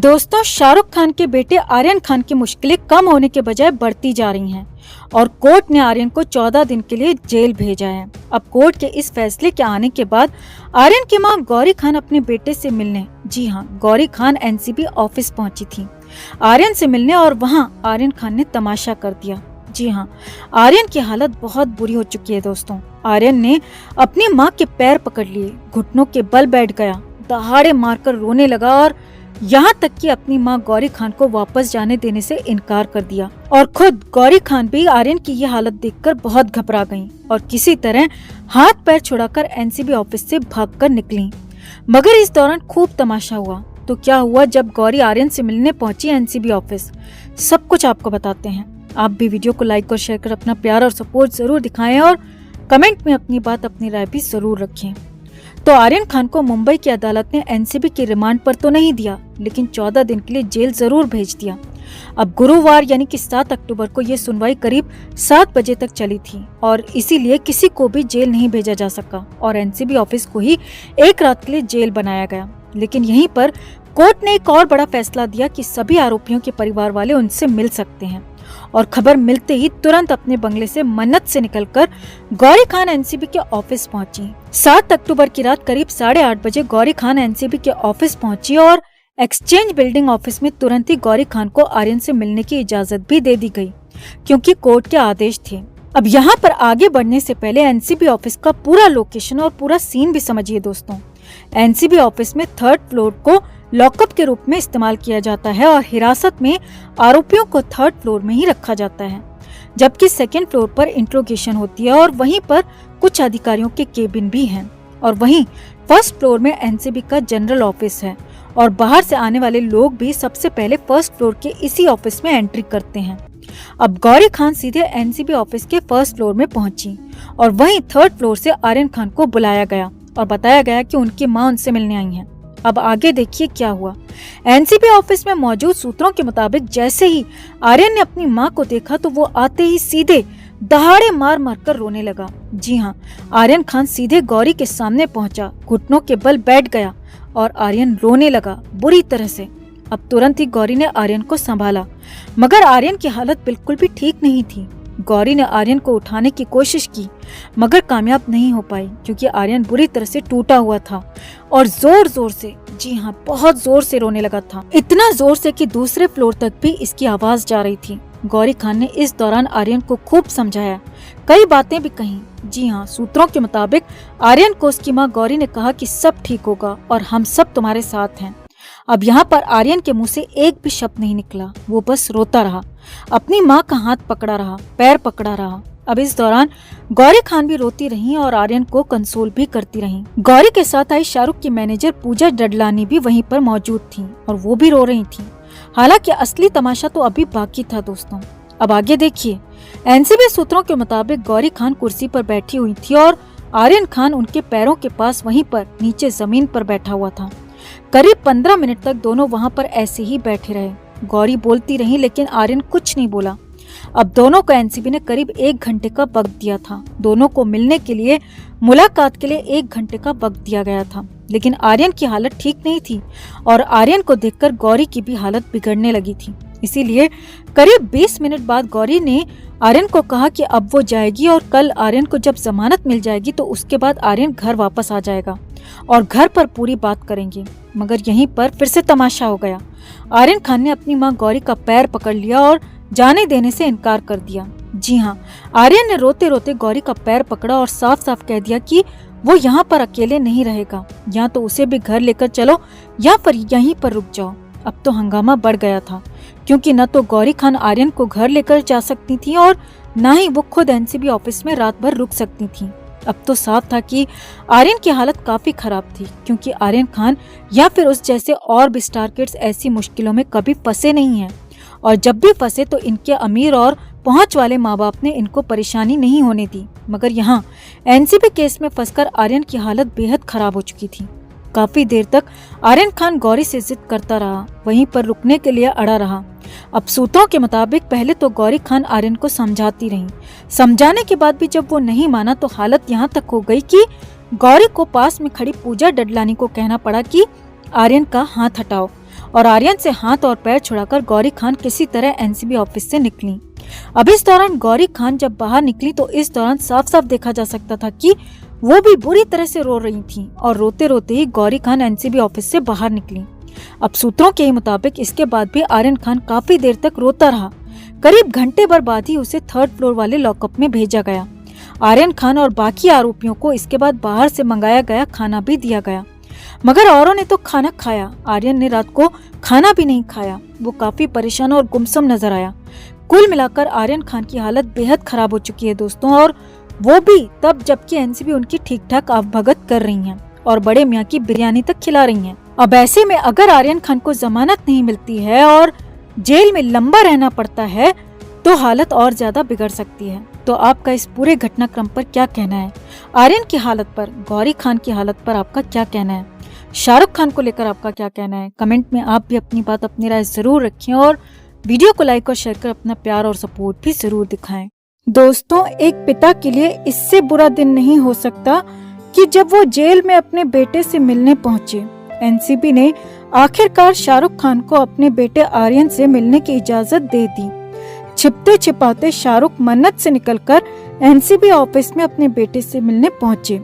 दोस्तों, शाहरुख खान के बेटे आर्यन खान की मुश्किलें कम होने के बजाय बढ़ती जा रही हैं और कोर्ट ने आर्यन को 14 दिन के लिए जेल भेजा है। अब कोर्ट के इस फैसले के आने के बाद आर्यन की मां गौरी खान अपने बेटे से मिलने, जी हां, गौरी खान एनसीबी ऑफिस पहुंची थी आर्यन से मिलने, और वहां आर्यन खान ने तमाशा कर दिया। जी हां, आर्यन की हालत बहुत बुरी हो चुकी है। दोस्तों, आर्यन ने अपनी मां के पैर पकड़ लिए, घुटनों के बल बैठ गया, दहाड़े मारकर रोने लगा और यहाँ तक कि अपनी मां गौरी खान को वापस जाने देने से इनकार कर दिया। और खुद गौरी खान भी आर्यन की ये हालत देखकर बहुत घबरा गईं और किसी तरह हाथ पैर छुड़ाकर एनसीबी ऑफिस से भागकर निकलीं। मगर इस दौरान खूब तमाशा हुआ। तो क्या हुआ जब गौरी आर्यन से मिलने पहुंची एनसीबी ऑफिस, सब कुछ आपको बताते हैं। आप भी वीडियो को लाइक और शेयर कर अपना प्यार और सपोर्ट जरूर दिखाएं और कमेंट में अपनी बात, अपनी राय भी जरूर रखें। तो आर्यन खान को मुंबई की अदालत ने एनसीबी की रिमांड पर तो नहीं दिया, लेकिन 14 दिन के लिए जेल जरूर भेज दिया। अब गुरुवार यानी कि 7 अक्टूबर को ये सुनवाई करीब 7 बजे तक चली थी और इसीलिए किसी को भी जेल नहीं भेजा जा सका और एनसीबी ऑफिस को ही एक रात के लिए जेल बनाया गया। लेकिन यहीं पर कोर्ट ने एक और बड़ा फैसला दिया कि सभी आरोपियों के परिवार वाले उनसे मिल सकते हैं। और खबर मिलते ही तुरंत अपने बंगले से मन्नत से निकलकर गौरी खान एनसीबी के ऑफिस पहुंची। 7 अक्टूबर की रात करीब 8:30 बजे गौरी खान एनसीबी के ऑफिस पहुंची और एक्सचेंज बिल्डिंग ऑफिस में तुरंत ही गौरी खान को आर्यन से मिलने की इजाजत भी दे दी गई, क्योंकि कोर्ट के आदेश थे। अब यहाँ पर आगे बढ़ने से पहले एनसीबी ऑफिस का पूरा लोकेशन और पूरा सीन भी समझिए। दोस्तों, एनसीबी ऑफिस में 3rd फ्लोर को लॉकअप के रूप में इस्तेमाल किया जाता है और हिरासत में आरोपियों को 3rd फ्लोर में ही रखा जाता है, जबकि 2nd फ्लोर पर इंट्रोगेशन होती है और वहीं पर कुछ अधिकारियों के केबिन भी हैं। और वहीं 1st फ्लोर में एनसीबी का जनरल ऑफिस है और बाहर से आने वाले लोग भी सबसे पहले 1st फ्लोर के इसी ऑफिस में एंट्री करते हैं। अब गौरी खान सीधे एनसीबी ऑफिस के 1st फ्लोर में पहुंची और वहीं 3rd फ्लोर से आर्यन खान को बुलाया गया और बताया गया कि उनकी मां उनसे मिलने आई हैं। अब आगे देखिए क्या हुआ। एनसीबी ऑफिस में मौजूद सूत्रों के मुताबिक जैसे ही आर्यन ने अपनी मां को देखा तो वो आते ही सीधे दहाड़े मार मार कर रोने लगा। जी हाँ, आर्यन खान सीधे गौरी के सामने पहुंचा, घुटनों के बल बैठ गया और आर्यन रोने लगा बुरी तरह से। अब तुरंत ही गौरी ने आर्यन को संभाला, मगर आर्यन की हालत बिल्कुल भी ठीक नहीं थी। गौरी ने आर्यन को उठाने की कोशिश की मगर कामयाब नहीं हो पाई, क्योंकि आर्यन बुरी तरह से टूटा हुआ था और जोर जोर से, जी हाँ, बहुत जोर से रोने लगा था। इतना जोर से कि दूसरे फ्लोर तक भी इसकी आवाज जा रही थी। गौरी खान ने इस दौरान आर्यन को खूब समझाया, कई बातें भी कही। जी हाँ, सूत्रों के मुताबिक आर्यन को उसकी माँ गौरी ने कहा कि सब ठीक होगा और हम सब तुम्हारे साथ हैं। अब यहाँ पर आर्यन के मुंह से एक भी शब्द नहीं निकला, वो बस रोता रहा, अपनी माँ का हाथ पकड़ा रहा, पैर पकड़ा रहा। अब इस दौरान गौरी खान भी रोती रही और आर्यन को कंसोल भी करती रही। गौरी के साथ आई शाहरुख की मैनेजर पूजा डडलानी भी वहीं पर मौजूद थी और वो भी रो रही थी। हालांकि असली तमाशा तो अभी बाकी था। दोस्तों, अब आगे देखिए। एनसीबी सूत्रों के मुताबिक गौरी खान कुर्सी पर बैठी हुई थी और आर्यन खान उनके पैरों के पास वहीं पर नीचे जमीन पर बैठा हुआ था। करीब 15 मिनट तक दोनों वहां पर ऐसे ही बैठे रहे। गौरी बोलती रही लेकिन आर्यन कुछ नहीं बोला। अब दोनों को एनसीबी ने करीब 1 घंटे का वक्त दिया था। दोनों को मिलने के लिए, मुलाकात के लिए 1 घंटे का वक्त दिया गया था, लेकिन आर्यन की हालत ठीक नहीं थी और आर्यन को देखकर गौरी की भी हालत बिगड़ने लगी थी। इसीलिए करीब 20 मिनट बाद गौरी ने आर्यन को कहा कि अब वो जाएगी और कल आर्यन को जब जमानत मिल जाएगी तो उसके बाद आर्यन घर वापस आ जाएगा और घर पर पूरी बात करेंगे। मगर यहीं पर फिर से तमाशा हो गया। आर्यन खान ने अपनी मां गौरी का पैर पकड़ लिया और जाने देने से इनकार कर दिया। जी हाँ, आर्यन ने रोते रोते गौरी का पैर पकड़ा और साफ साफ कह दिया कि वो यहाँ पर अकेले नहीं रहेगा, या तो उसे भी घर लेकर चलो या फिर यहीं पर रुक जाओ। अब तो हंगामा बढ़ गया था, क्योंकि न तो गौरी खान आर्यन को घर लेकर जा सकती थी और न ही वो खुद एनसीबी ऑफिस में रात भर रुक सकती थी। अब तो साफ था कि आर्यन की हालत काफी खराब थी, क्योंकि आर्यन खान या फिर उस जैसे और भी स्टार किड्स ऐसी मुश्किलों में कभी फंसे नहीं हैं और जब भी फंसे तो इनके अमीर और पहुंच वाले माँ बाप ने इनको परेशानी नहीं होने दी। मगर यहाँ एनसीबी केस में फंसकर आर्यन की हालत बेहद खराब हो चुकी थी। काफी देर तक आर्यन खान गौरी से जिद करता रहा, वहीं पर रुकने के लिए अड़ा रहा। अब सूत्रों के मुताबिक पहले तो गौरी खान आर्यन को समझाती रही। समझाने के बाद भी जब वो नहीं माना तो हालत यहाँ तक हो गई कि गौरी को पास में खड़ी पूजा डडलानी को कहना पड़ा कि आर्यन का हाथ हटाओ और आर्यन से हाथ और पैर छुड़ाकर गौरी खान किसी तरह एनसीबी ऑफिस से निकली। अब इस दौरान गौरी खान जब बाहर निकली तो इस दौरान साफ साफ देखा जा सकता था कि वो भी बुरी तरह से रो रही थी और रोते रोते ही गौरी खान एनसीबी ऑफिस से बाहर निकली। अब सूत्रों के मुताबिक इसके बाद भी आर्यन खान काफी देर तक रोता रहा। करीब घंटे भर बाद ही उसे 3rd फ्लोर वाले लॉकअप में भेजा गया। आर्यन खान और बाकी आरोपियों को इसके बाद बाहर से मंगाया गया खाना भी दिया गया, मगर औरों ने तो खाना खाया, आर्यन ने रात को खाना भी नहीं खाया। वो काफी परेशान और गुमसुम नजर आया। कुल मिलाकर आर्यन खान की हालत बेहद खराब हो चुकी है दोस्तों, और वो भी तब जबकि एनसीबी उनकी ठीक ठाक आवभगत कर रही है और बड़े मियाँ की बिरयानी तक खिला रही है। अब ऐसे में अगर आर्यन खान को जमानत नहीं मिलती है और जेल में लंबा रहना पड़ता है तो हालत और ज्यादा बिगड़ सकती है। तो आपका इस पूरे घटनाक्रम पर क्या कहना है? आर्यन की हालत पर, गौरी खान की हालत पर आपका क्या कहना है? शाहरुख खान को लेकर आपका क्या कहना है? कमेंट में आप भी अपनी बात, अपनी राय जरूर रखें और वीडियो को लाइक और शेयर कर अपना प्यार और सपोर्ट भी जरूर दिखाएं। दोस्तों, एक पिता के लिए इससे बुरा दिन नहीं हो सकता कि जब वो जेल में अपने बेटे से मिलने पहुंचे। एनसीबी ने आखिरकार शाहरुख खान को अपने बेटे आर्यन से मिलने की इजाजत दे दी। छिपते छिपाते शाहरुख मन्नत से निकलकर एनसीबी ऑफिस में अपने बेटे से मिलने पहुंचे।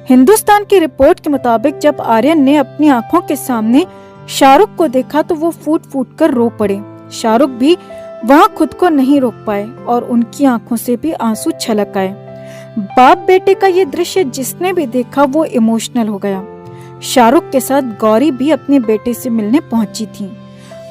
हिंदुस्तान की रिपोर्ट के मुताबिक जब आर्यन ने अपनी आंखों के सामने शाहरुख को देखा तो वो फूट फूट कर रो पड़े। शाहरुख भी वहां खुद को नहीं रोक पाए और उनकी आंखों से भी आंसू छलक आए। बाप बेटे का ये दृश्य जिसने भी देखा वो इमोशनल हो गया। शाहरुख के साथ गौरी भी अपने बेटे से मिलने पहुंची थी।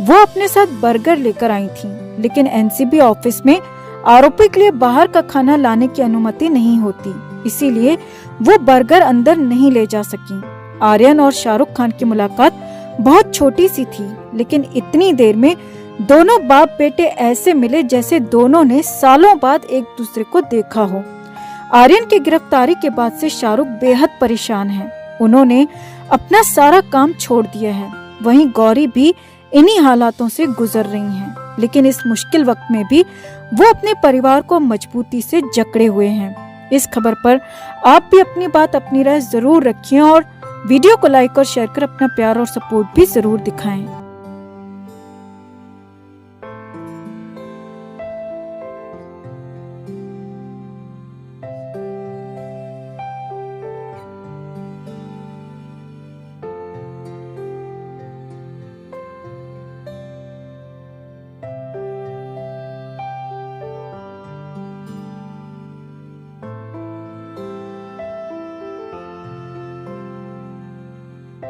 वो अपने साथ बर्गर लेकर आई थी, लेकिन एनसीबी ऑफिस में आरोपी के लिए बाहर का खाना लाने की अनुमति नहीं होती, इसीलिए वो बर्गर अंदर नहीं ले जा सकी। आर्यन और शाहरुख खान की मुलाकात बहुत छोटी सी थी, लेकिन इतनी देर में दोनों बाप बेटे ऐसे मिले जैसे दोनों ने सालों बाद एक दूसरे को देखा हो। आर्यन की गिरफ्तारी के बाद से शाहरुख बेहद परेशान है। उन्होंने अपना सारा काम छोड़ दिया है। वहीं गौरी भी इन्हीं हालातों से गुजर रही हैं, लेकिन इस मुश्किल वक्त में भी वो अपने परिवार को मजबूती से जकड़े हुए हैं। इस खबर पर आप भी अपनी बात, अपनी राय जरूर रखें और वीडियो को लाइक और शेयर कर अपना प्यार और सपोर्ट भी जरूर दिखाएं।